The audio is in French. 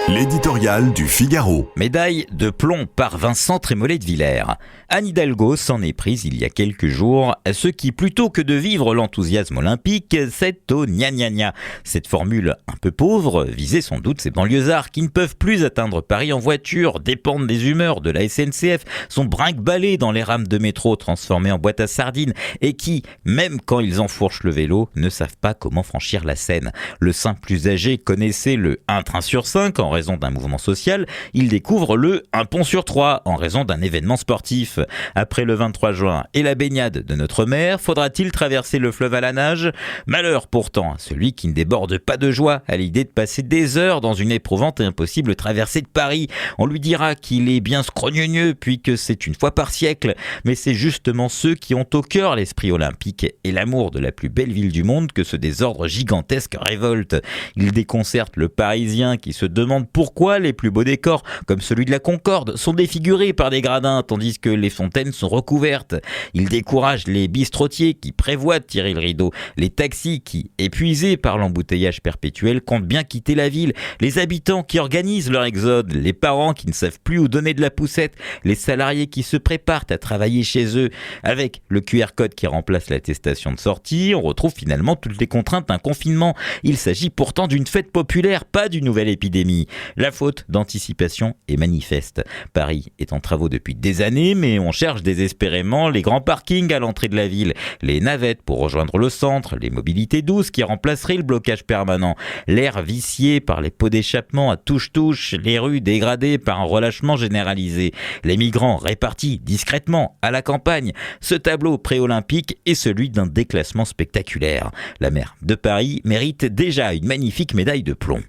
L'éditorial du Figaro. Médaille de plomb par Vincent Trémollet de Villers. Anne Hidalgo s'en est prise il y a quelques jours à ceux qui, plutôt que de vivre l'enthousiasme olympique, c'est au gna gna gna. Cette formule un peu pauvre visait sans doute ces banlieusards qui ne peuvent plus atteindre Paris en voiture, dépendent des humeurs de la SNCF, sont brinque-ballés dans les rames de métro transformées en boîte à sardines et qui, même quand ils enfourchent le vélo, ne savent pas comment franchir la Seine. Le simple usager connaissait le 1 train sur 5 en raison d'un mouvement social, il découvre le 1 pont sur 3 en raison d'un événement sportif. Après le 23 juin et la baignade de notre mer, faudra-t-il traverser le fleuve à la nage ? Malheur pourtant à celui qui ne déborde pas de joie à l'idée de passer des heures dans une éprouvante et impossible traversée de Paris. On lui dira qu'il est bien scrogneux puis que c'est une fois par siècle, mais c'est justement ceux qui ont au cœur l'esprit olympique et l'amour de la plus belle ville du monde que ce désordre gigantesque révolte. Il déconcerte le Parisien qui se demande pourquoi les plus beaux décors, comme celui de la Concorde, sont défigurés par des gradins tandis que les fontaines sont recouvertes. Il décourage les bistrotiers qui prévoient de tirer le rideau, les taxis qui, épuisés par l'embouteillage perpétuel, comptent bien quitter la ville, les habitants qui organisent leur exode, les parents qui ne savent plus où donner de la poussette, les salariés qui se préparent à travailler chez eux. Avec le QR code qui remplace l'attestation de sortie, on retrouve finalement toutes les contraintes d'un confinement. Il s'agit pourtant d'une fête populaire, pas d'une nouvelle épidémie. La faute d'anticipation est manifeste. Paris est en travaux depuis des années, mais on cherche désespérément les grands parkings à l'entrée de la ville, les navettes pour rejoindre le centre, les mobilités douces qui remplaceraient le blocage permanent, l'air vicié par les pots d'échappement à touche-touche, les rues dégradées par un relâchement généralisé, les migrants répartis discrètement à la campagne. Ce tableau pré-olympique est celui d'un déclassement spectaculaire. La maire de Paris mérite déjà une magnifique médaille de plomb.